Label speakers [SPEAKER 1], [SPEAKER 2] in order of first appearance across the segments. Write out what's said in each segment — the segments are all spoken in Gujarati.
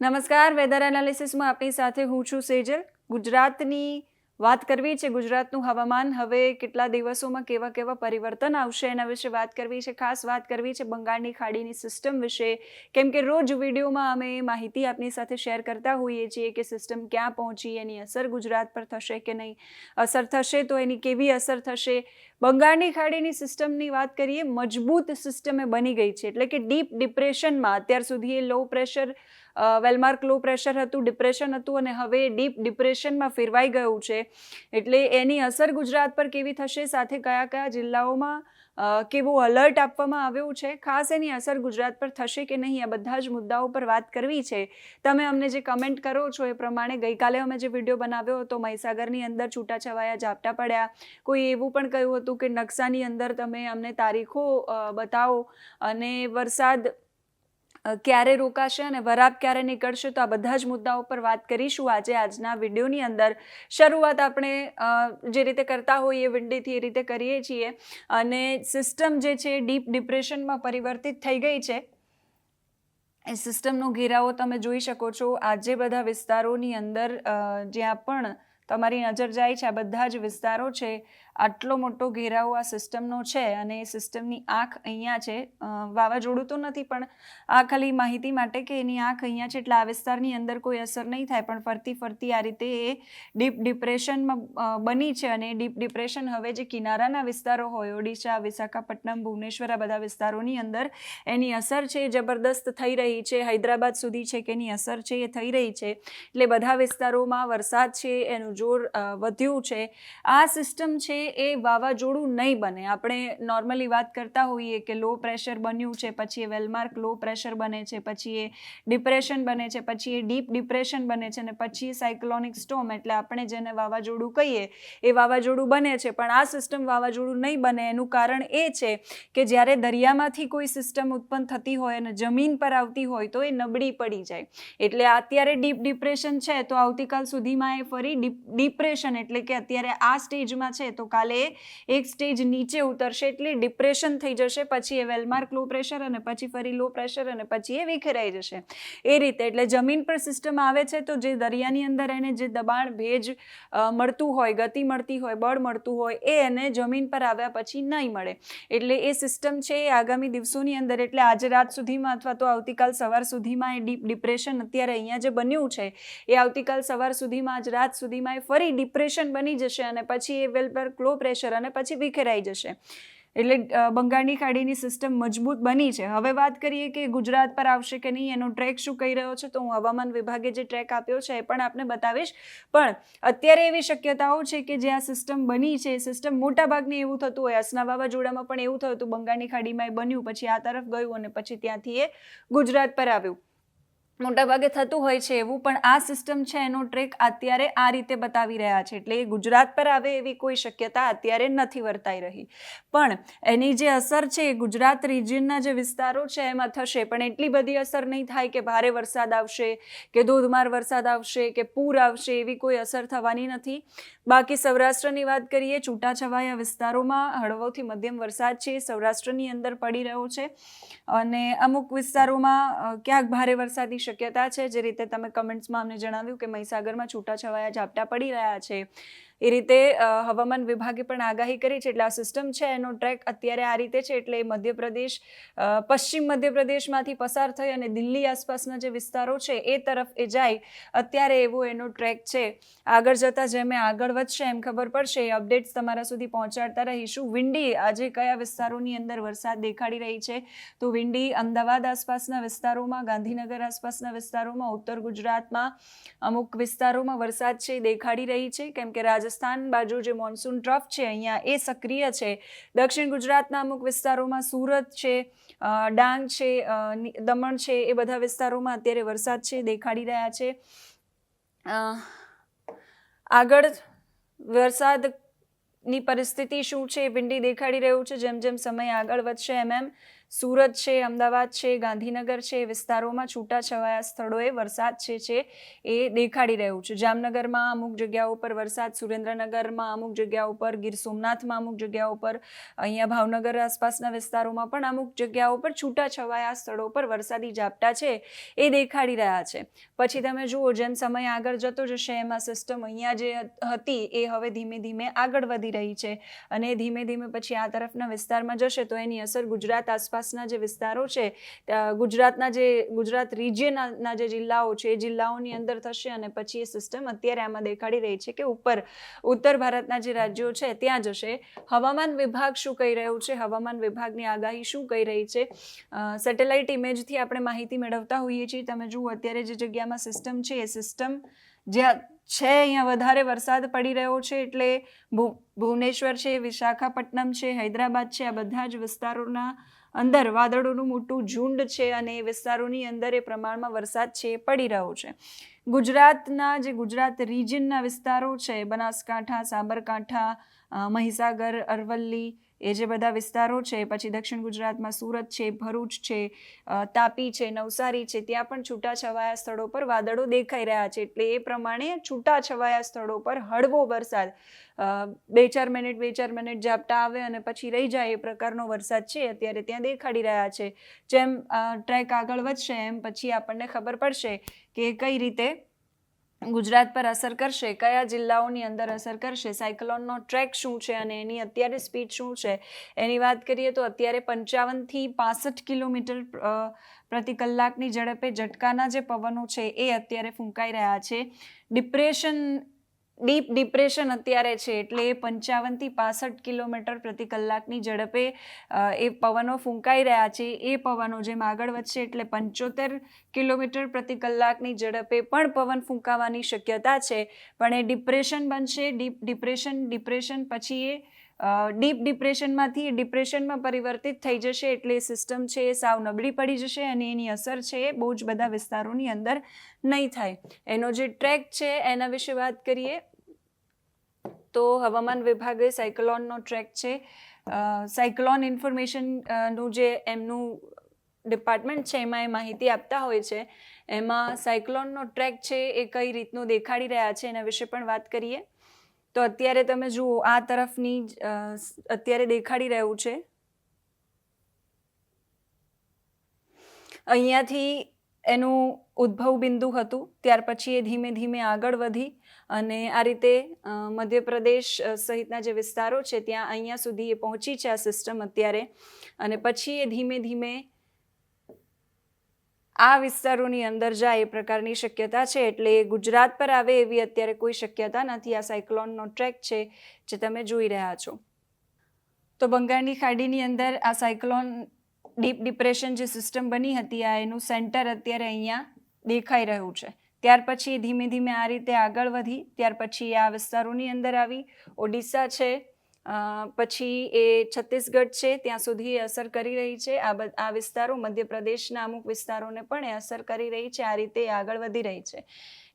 [SPEAKER 1] નમસ્કાર, વેધર એનાલિસિસમાં આપણી સાથે હું છું સેજલ. ગુજરાતની વાત કરવી છે. ગુજરાતનું હવામાન હવે કેટલા દિવસોમાં કેવા કેવા પરિવર્તન આવશે એના વિશે વાત કરવી છે. ખાસ વાત કરવી છે બંગાળની ખાડીની સિસ્ટમ વિશે, કેમ કે રોજ વિડીયોમાં અમે માહિતી આપની સાથે શેર કરતા હોઈએ છીએ કે સિસ્ટમ ક્યાં પહોંચી, એની અસર ગુજરાત પર થશે કે નહીં, અસર થશે તો એની કેવી અસર થશે. બંગાળની ખાડીની સિસ્ટમની વાત કરીએ, મજબૂત સિસ્ટમ એ બની ગઈ છે, એટલે કે ડીપ ડિપ્રેશનમાં અત્યાર સુધી એ low pressure well marked low pressure હતું, ડિપ્રેશન હતું, અને હવે ડીપ ડિપ્રેશનમાં ફેરવાઈ ગયું છે. એટલે એની અસર ગુજરાત પર કેવી થશે, સાથે કયા કયા જિલ્લાઓમાં કેવું અલર્ટ આપવામાં આવ્યું છે, ખાસ એની અસર ગુજરાત પર થશે કે નહીં, આ બધા જ મુદ્દાઓ પર વાત કરવી છે. તમે અમને જે કમેન્ટ કરો છો એ પ્રમાણે ગઈકાલે અમે જે વિડીયો બનાવ્યો હતો, મહીસાગરની અંદર છૂટાછવાયા ઝાપટા પડ્યા. કોઈ એવું પણ કહ્યું હતું કે નકશાની અંદર તમે અમને તારીખો બતાવો અને વરસાદ ક્યારે રોકાશે અને વરાપ ક્યારે નીકળશે. તો આ બધા જ મુદ્દાઓ પર વાત કરીશું આજના વિડીયોની અંદર. શરૂઆત આપણે જે રીતે કરતા હોઈએ વિંડીથી એ રીતે કરીએ છીએ. અને સિસ્ટમ જે છે ડીપ ડિપ્રેશનમાં પરિવર્તિત થઈ ગઈ છે. એ સિસ્ટમનો ઘેરાવો તમે જોઈ શકો છો. આજે બધા વિસ્તારોની અંદર જ્યાં પણ તમારી નજર જાય છે, આ બધા જ વિસ્તારો છે. આટલો મોટો ઘેરાવો આ સિસ્ટમનો છે અને એ સિસ્ટમની આંખ અહીંયા છે. વાવાઝોડું તો નથી, પણ આ ખાલી માહિતી માટે કે એની આંખ અહીંયા છે, એટલે આ વિસ્તારની અંદર કોઈ અસર નહીં થાય. પણ ફરતી ફરતી આ રીતે એ ડીપ ડિપ્રેશનમાં બની છે. અને ડીપ ડિપ્રેશન હવે જે કિનારાના વિસ્તારો હોય, ઓડિશા, વિશાખાપટ્ટનમ, ભુવનેશ્વર, આ બધા વિસ્તારોની અંદર એની અસર છે એ જબરદસ્ત થઈ રહી છે. હૈદરાબાદ સુધી છે કે એની અસર છે એ થઈ રહી છે. એટલે બધા વિસ્તારોમાં વરસાદ છે એનું જોર વધ્યું છે. આ સિસ્ટમ છે એ વાવાઝોડું નહીં બને. આપણે નોર્મલી વાત કરતા હોઈએ કે લો પ્રેશર બન્યું છે, પછી એ વેલમાર્ક લો પ્રેશર બને છે, પછી એ ડિપ્રેશન બને છે, પછી એ ડીપ ડિપ્રેશન બને છે, અને પછી સાયક્લોનિક સ્ટોર્મ, એટલે આપણે જેને વાવાઝોડું કહીએ એ વાવાઝોડું બને છે. પણ આ સિસ્ટમ વાવાઝોડું નહીં બને. એનું કારણ એ છે કે જ્યારે દરિયામાંથી કોઈ સિસ્ટમ ઉત્પન્ન થતી હોય અને જમીન પર આવતી હોય તો એ નબળી પડી જાય. એટલે અત્યારે ડીપ ડિપ્રેશન છે, તો આવતીકાલ સુધીમાં એ ફરી ડિપ્રેશન, એટલે કે અત્યારે આ સ્ટેજમાં છે તો કાલે એક સ્ટેજ નીચે ઉતરશે, એટલે ડિપ્રેશન થઈ જશે. પછી એ વેલમાર્ક લો પ્રેશર, અને પછી ફરી લો પ્રેશર, અને પછી એ વિખેરાઈ જશે. એ રીતે એટલે જમીન પર સિસ્ટમ આવે છે તો જે દરિયાની અંદર એને જે દબાણ, ભેજ મળતું હોય, ગતિ મળતી હોય, બળ મળતું હોય, એ એને જમીન પર આવ્યા પછી નહીં મળે. એટલે એ સિસ્ટમ છે એ આગામી દિવસોની અંદર, એટલે આજે રાત સુધીમાં અથવા તો આવતીકાલ સવાર સુધીમાં એ ડીપ ડિપ્રેશન અત્યારે અહીંયા જે બન્યું છે એ આવતીકાલ સવાર સુધીમાં, આજ રાત સુધીમાં એ ફરી ડિપ્રેશન બની જશે. અને પછી એ વેલમાર્ક લો પ્રેશર, અને પછી વિખેરાઈ જશે. એટલે બંગાળની ખાડીની સિસ્ટમ મજબૂત બની છે. હવે વાત કરીએ કે ગુજરાત પર આવશે કે નહીં, એનો ટ્રેક શું કહી રહ્યો છે. તો હું હવામાન વિભાગે જે ટ્રેક આપ્યો છે એ પણ આપને બતાવીશ. પણ અત્યારે એવી શક્યતાઓ છે કે જે આ સિસ્ટમ બની છે, સિસ્ટમ મોટાભાગની એવું થતું હોય, અસના વાવાઝોડામાં પણ એવું થયું હતું. બંગાળની ખાડીમાં એ બન્યું, પછી આ તરફ ગયું, અને પછી ત્યાંથી એ ગુજરાત પર આવ્યું. મોટાભાગે થતું હોય છે એવું. પણ આ સિસ્ટમ છે એનો ટ્રેક અત્યારે આ રીતે બતાવી રહ્યા છે. એટલે એ ગુજરાત પર આવે એવી કોઈ શક્યતા અત્યારે નથી વર્તાઈ રહી. પણ એની જે અસર છે એ ગુજરાત રિજિયનના જે વિસ્તારો છે એમાં થશે. પણ એટલી બધી અસર નહીં થાય કે ભારે વરસાદ આવશે, કે ધોધમાર વરસાદ આવશે, કે પૂર આવશે, એવી કોઈ અસર થવાની નથી. બાકી સૌરાષ્ટ્રની વાત કરીએ, છૂટાછવાયા વિસ્તારોમાં હળવોથી મધ્યમ વરસાદ છે સૌરાષ્ટ્રની અંદર પડી રહ્યો છે. અને અમુક વિસ્તારોમાં ક્યાંક ભારે વરસાદની શક્યતા છે. જે રીતે તમે કમેન્ટ્સમાં અમને જણાવ્યું કે મહીસાગરમાં છૂટાછવાયા ઝાપટા પડી રહ્યા છે, એ રીતે હવામાન વિભાગે પણ આગાહી કરી છે. એટલે આ સિસ્ટમ છે એનો ટ્રેક અત્યારે આ રીતે છે. એટલે મધ્યપ્રદેશ, પશ્ચિમ મધ્યપ્રદેશમાંથી પસાર થઈ અને દિલ્હી આસપાસના જે વિસ્તારો છે એ તરફ એ જાય. અત્યારે એવો એનો ટ્રેક છે. આગળ જતાં જેમ આગળ વધશે એમ ખબર પડશે, એ અપડેટ્સ તમારા સુધી પહોંચાડતા રહીશું. વિંડી આજે કયા વિસ્તારોની અંદર વરસાદ દેખાડી રહી છે, તો વિંડી અમદાવાદ આસપાસના વિસ્તારોમાં, ગાંધીનગર આસપાસના વિસ્તારોમાં, ઉત્તર ગુજરાતમાં અમુક વિસ્તારોમાં વરસાદ છે દેખાડી રહી છે. કેમ કે રાજસ્થાન બાજુ જે મોન્સૂન ટ્રફ છે અહીંયા એ સક્રિય છે. દક્ષિણ ગુજરાતના અમુક વિસ્તારોમાં, સુરત છે, ડાંગ છે, દમણ છે, એ બધા વિસ્તારોમાં અત્યારે વરસાદ છે દેખાડી રહ્યા છે. આગળ વરસાદની પરિસ્થિતિ શું છે, વિંડી દેખાડી રહ્યું છે. જેમ જેમ સમય આગળ વધશે એમ એમ સુરત છે, અમદાવાદ છે, ગાંધીનગર છે, એ વિસ્તારોમાં છૂટાછવાયા સ્થળોએ વરસાદ છે એ દેખાડી રહ્યું છે. જામનગરમાં અમુક જગ્યાઓ પર વરસાદ, સુરેન્દ્રનગરમાં અમુક જગ્યાઓ પર, ગીર સોમનાથમાં અમુક જગ્યાઓ પર, અહીંયા ભાવનગર આસપાસના વિસ્તારોમાં પણ અમુક જગ્યાઓ પર છૂટાછવાયા સ્થળો પર વરસાદી ઝાપટા છે એ દેખાડી રહ્યા છે. પછી તમે જુઓ જેમ સમય આગળ જતો જશે એમાં સિસ્ટમ અહીંયા જે હતી એ હવે ધીમે ધીમે આગળ વધી રહી છે અને ધીમે ધીમે પછી આ તરફના વિસ્તારમાં જશે તો એની અસર ગુજરાત આસપાસના જે વિસ્તારો છે, ગુજરાત રિજિયનના જે જિલ્લાઓ છે એ જિલ્લાઓની અંદર થશે અને પછી એ સિસ્ટમ અત્યારે આમાં દેખાડી રહી છે કે ઉત્તર ભારતના જે રાજ્યો છે ત્યાં જશે. હવામાન વિભાગ શું કહી રહ્યું છે, હવામાન વિભાગની આગાહી શું કહી રહી છે, સેટેલાઇટ ઇમેજથી આપણે માહિતી મેળવતા હોઈએ છીએ. તમે જુઓ અત્યારે જે જગ્યામાં સિસ્ટમ છે એ સિસ્ટમ જ્યાં છે અહીંયા વધારે વરસાદ પડી રહ્યો છે એટલે ભુવનેશ્વર છે, વિશાખાપટ્ટનમ છે, હૈદરાબાદ છે, આ બધા જ વિસ્તારોના અંદર વાદળોનું મોટું ઝુંડ છે અને એ વિસ્તારોની અંદર એ પ્રમાણમાં વરસાદ છે એ પડી રહ્યો છે. ગુજરાતના જે ગુજરાત રિજિયનના વિસ્તારો છે, બનાસકાંઠા, સાબરકાંઠા, મહીસાગર, અરવલ્લી, એ જે બધા વિસ્તારો છે, પછી દક્ષિણ ગુજરાતમાં સુરત છે, ભરૂચ છે, તાપી છે, નવસારી છે, ત્યાં પણ છૂટાછવાયા સ્થળો પર વાદળો દેખાઈ રહ્યા છે. એટલે એ પ્રમાણે છૂટાછવાયા સ્થળો પર હળવો વરસાદ, 2-4 મિનિટ ઝાપટા આવે અને પછી રહી જાય એ પ્રકારનો વરસાદ છે અત્યારે ત્યાં દેખાડી રહ્યા છે. જેમ ટ્રેક આગળ વધશે એમ પછી આપણને ખબર પડશે કે કઈ રીતે ગુજરાત પર અસર કરશે, કયા જિલ્લાઓની અંદર અસર કરશે, સાયક્લોનનો ટ્રેક શું છે અને એની અત્યારે સ્પીડ શું છે. એની વાત કરીએ તો અત્યારે 55થી 65 કિલોમીટર પ્રતિ કલાકની ઝડપે ઝટકાના જે પવનો છે એ અત્યારે ફૂંકાઈ રહ્યા છે. ડીપ ડિપ્રેશન અત્યારે છે એટલે 55થી 65 કિલોમીટર પ્રતિ કલાકની ઝડપે એ પવનો ફૂંકાઈ રહ્યા છે. એ પવનો જેમ આગળ વધશે એટલે 75 કિલોમીટર પ્રતિ કલાકની ઝડપે પણ પવન ફૂંકાવાની શક્યતા છે. પણ એ ડિપ્રેશન બનશે, ડિપ્રેશન પછી એ ડીપ ડિપ્રેશનમાંથી ડિપ્રેશનમાં પરિવર્તિત થઈ જશે એટલે સિસ્ટમ છે એ સાવ નબળી પડી જશે અને એની અસર છે એ બહુ જ બધા વિસ્તારોની અંદર નહીં થાય. એનો જે ટ્રેક છે એના વિશે વાત કરીએ તો હવામાન વિભાગે સાયક્લોનનો ટ્રેક છે, સાયક્લોન ઇન્ફોર્મેશનનું જે એમનું ડિપાર્ટમેન્ટ છે એમાં એ માહિતી આપતા હોય છે. એમાં સાયક્લોનનો ટ્રેક છે એ કઈ રીતનું દેખાડી રહ્યા છે એના વિશે પણ વાત કરીએ. તો અત્યારે તમે જુઓ આ તરફની અત્યારે દેખાડી રહ્યું છે, અહીંયાથી એનું ઉદ્ભવ બિંદુ હતું, ત્યાર પછી એ ધીમે ધીમે આગળ વધી અને આ રીતે મધ્યપ્રદેશ સહિતના જે વિસ્તારો છે ત્યાં અહીંયા સુધી એ પહોંચી છે આ સિસ્ટમ અત્યારે. અને પછી એ ધીમે ધીમે આ વિસ્તારોની અંદર જાય એ પ્રકારની શક્યતા છે. એટલે ગુજરાત પર આવે એવી અત્યારે કોઈ શક્યતા નથી. આ સાયક્લોનનો ટ્રેક છે જે તમે જોઈ રહ્યા છો. તો બંગાળની ખાડીની અંદર આ સાયક્લોન ડીપ ડિપ્રેશન જે સિસ્ટમ બની હતી આ એનું સેન્ટર અત્યારે અહીંયા દેખાઈ રહ્યું છે. ત્યાર પછી ધીમે ધીમે આ રીતે આગળ વધી ત્યાર પછી આ વિસ્તારોની અંદર આવી, ઓડિશા છે, પછી એ છત્તીસગઢ છે ત્યાં સુધી એ અસર કરી રહી છે. આ વિસ્તારો મધ્યપ્રદેશના અમુક વિસ્તારોને પણ એ અસર કરી રહી છે. આ રીતે આગળ વધી રહી છે.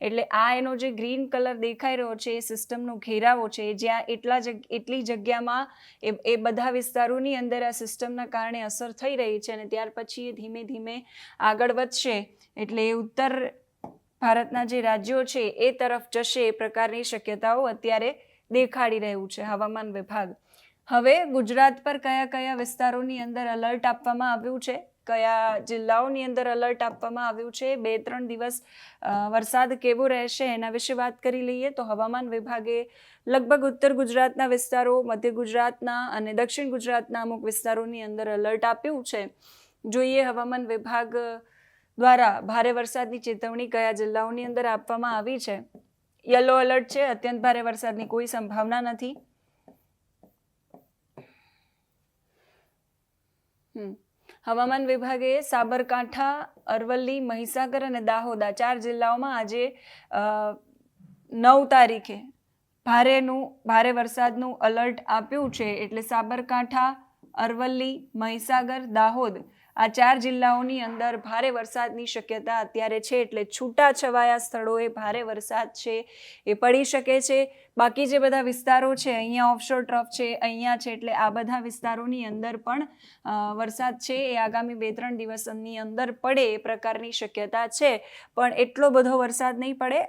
[SPEAKER 1] એટલે આ એનો જે ગ્રીન કલર દેખાઈ રહ્યો છે એ સિસ્ટમનો ઘેરાવો છે, જ્યાં એટલી જગ્યામાં એ બધા વિસ્તારોની અંદર આ સિસ્ટમના કારણે અસર થઈ રહી છે અને ત્યાર પછી એ ધીમે ધીમે આગળ વધશે એટલે ઉત્તર ભારતના જે રાજ્યો છે એ તરફ જશે એ પ્રકારની શક્યતાઓ અત્યારે દેખાડી રહ્યું છે હવામાન વિભાગ. હવે ગુજરાત પર કયા કયા વિસ્તારોની અંદર અલર્ટ આપવામાં આવ્યું છે, કયા જિલ્લાઓની અંદર અલર્ટ આપવામાં આવ્યું છે, 2-3 દિવસ વરસાદ કેવો રહેશે એના વિશે વાત કરી લઈએ. તો હવામાન વિભાગે લગભગ ઉત્તર ગુજરાતના વિસ્તારો, મધ્ય ગુજરાતના અને દક્ષિણ ગુજરાતના અમુક વિસ્તારોની અંદર અલર્ટ આપ્યું છે. જોઈએ હવામાન વિભાગ દ્વારા ભારે વરસાદની ચેતવણી કયા જિલ્લાઓની અંદર આપવામાં આવી છે. યલો એલર્ટ છે, અત્યંત ભારે વરસાદની કોઈ સંભાવના નથી. હવામાન વિભાગે સાબરકાંઠા, અરવલ્લી, મહીસાગર અને દાહોદ આ 4 જિલ્લાઓમાં આજે 9 તારીખે ભારે વરસાદનું અલર્ટ આપ્યું છે. એટલે સાબરકાંઠા, અરવલ્લી, મહીસાગર, દાહોદ આ 4 જિલ્લાઓની અંદર ભારે વરસાદની શક્યતા અત્યારે છે, એટલે છૂટાછવાયા સ્થળોએ ભારે વરસાદ છે એ પડી શકે છે. બાકી જે બધા વિસ્તારો છે, અહીંયા ઓફશોર ટ્રફ છે, અહીંયા છે, એટલે આ બધા વિસ્તારોની અંદર પણ વરસાદ છે એ આગામી 2-3 દિવસની અંદર પડે એ પ્રકારની શક્યતા છે. પણ એટલો બધો વરસાદ નહીં પડે,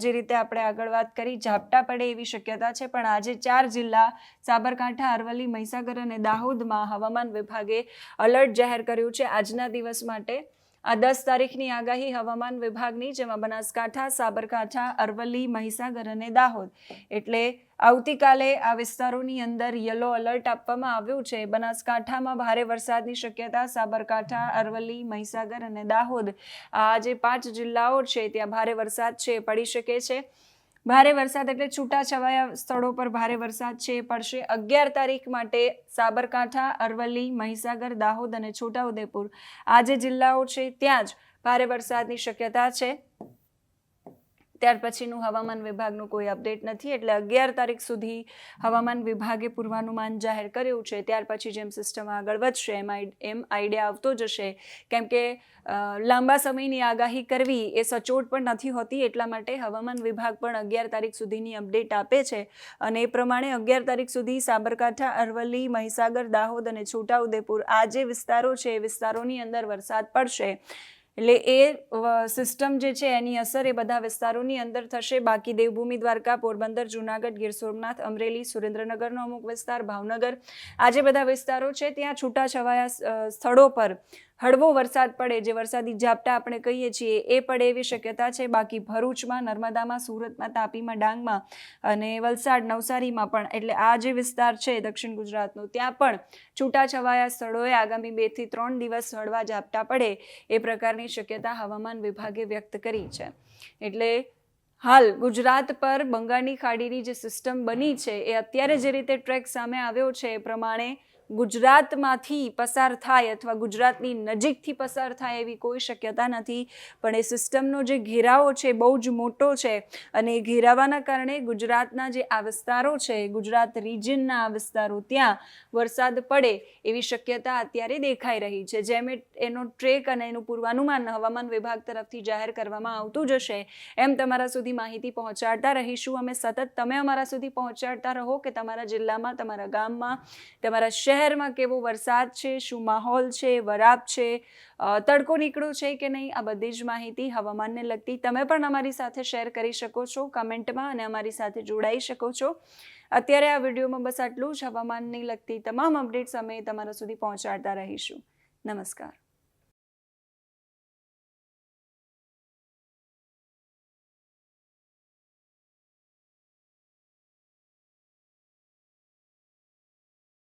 [SPEAKER 1] જે રીતે આપણે આગળ વાત કરી ઝાપટા પડે એવી શક્યતા છે. પણ આજે 4 જિલ્લા સાબરકાંઠા, અરવલ્લી, મહીસાગર અને દાહોદમાં હવામાન વિભાગે અલર્ટ જાહેર કર્યું છે આજના દિવસ માટે. આ 10 તારીખની આગાહી હવામાન વિભાગની, જેમાં બનાસકાંઠા, સાબરકાંઠા, અરવલ્લી, મહીસાગર અને દાહોદ, એટલે આવતીકાલે આ વિસ્તારોની અંદર યલો એલર્ટ આપવામાં આવ્યું છે. બનાસકાંઠામાં ભારે વરસાદની શક્યતા, સાબરકાંઠા, અરવલ્લી, મહીસાગર અને દાહોદ, આ જે 5 જિલ્લાઓ છે ત્યાં ભારે વરસાદ છે પડી શકે છે. ભારે વરસાદ એટલે છૂટાછવાયા સ્થળો પર ભારે વરસાદ છે પડશે. 11 તારીખ માટે સાબરકાંઠા, અરવલ્લી, મહીસાગર, દાહોદ અને છોટાઉદેપુર, આ જે જિલ્લાઓ છે ત્યાં જ ભારે વરસાદની શક્યતા છે. ત્યાર પછીનું હવામાન વિભાગનું કોઈ અપડેટ નથી, એટલે 11 તારીખ સુધી હવામાન વિભાગે પૂર્વાનુમાન જાહેર કર્યું છે. ત્યાર પછી જેમ સિસ્ટમ આગળ વધશે એમ આઈડિયા આવતો જશે, કેમ કે લાંબા સમયની આગાહી કરવી એ સચોટ પણ નથી હોતી. એટલા માટે હવામાન વિભાગ પણ 11 તારીખ સુધીની અપડેટ આપે છે અને એ પ્રમાણે 11 તારીખ સુધી સાબરકાંઠા, અરવલ્લી, મહીસાગર, દાહોદ અને છોટાઉદેપુર, આ જે વિસ્તારો છે એ વિસ્તારોની અંદર વરસાદ પડશે. એટલે એ સિસ્ટમ જે છે એની અસર એ બધા વિસ્તારોની અંદર થશે. બાકી દેવભૂમિ દ્વારકા, પોરબંદર, જૂનાગઢ, ગીર સોમનાથ, અમરેલી, સુરેન્દ્રનગરનો અમુક વિસ્તાર, ભાવનગર, આ જે બધા વિસ્તારો છે ત્યાં છૂટાછવાયા સ્થળો પર હળવો વરસાદ પડે, જે વરસાદી ઝાપટા આપણે કહીએ છીએ એ પડે એવી શક્યતા છે. બાકી ભરૂચમાં, નર્મદામાં, સુરતમાં, તાપીમાં, ડાંગમાં અને વલસાડ, નવસારીમાં પણ, એટલે આ જે વિસ્તાર છે દક્ષિણ ગુજરાતનો, ત્યાં પણ છૂટાછવાયા સ્થળોએ આગામી 2 થી 3 દિવસ હળવા ઝાપટા પડે એ પ્રકારની શક્યતા હવામાન વિભાગે વ્યક્ત કરી છે. એટલે હાલ ગુજરાત પર બંગાળની ખાડીની જે સિસ્ટમ બની છે એ અત્યારે જે રીતે ટ્રેક સામે આવ્યો છે એ પ્રમાણે ગુજરાતમાંથી પસાર થાય અથવા ગુજરાતની નજીકથી પસાર થાય એવી કોઈ શક્યતા નથી. પણ એ સિસ્ટમનો જે ઘેરાવો છે બહુ જ મોટો છે અને એ ઘેરાવાના કારણે ગુજરાતના જે આ વિસ્તારો છે, ગુજરાત રિજનના આ વિસ્તારો, ત્યાં વરસાદ પડે એવી શક્યતા અત્યારે દેખાઈ રહી છે. જેમ એનો ટ્રેક અને એનું પૂર્વાનુમાન હવામાન વિભાગ તરફથી જાહેર કરવામાં આવતું જશે એમ તમારા સુધી માહિતી પહોંચાડતા રહીશું અમે સતત. તમે અમારા સુધી પહોંચાડતા રહો કે તમારા જિલ્લામાં, તમારા ગામમાં, તમારા શહેરમાં કેવો વરસાદ છે, શું માહોલ છે, વરાપ છે, તડકો નીકળ્યો છે કે નહીં, આ બધી જ માહિતી હવામાનને લગતી તમે પણ અમારી સાથે શેર કરી શકો છો કમેન્ટમાં અને અમારી સાથે જોડાઈ શકો છો. અત્યારે આ વિડીયોમાં બસ આટલું જ. હવામાનને લગતી તમામ અપડેટ્સ અમે તમારા સુધી પહોંચાડતા રહીશું. નમસ્કાર.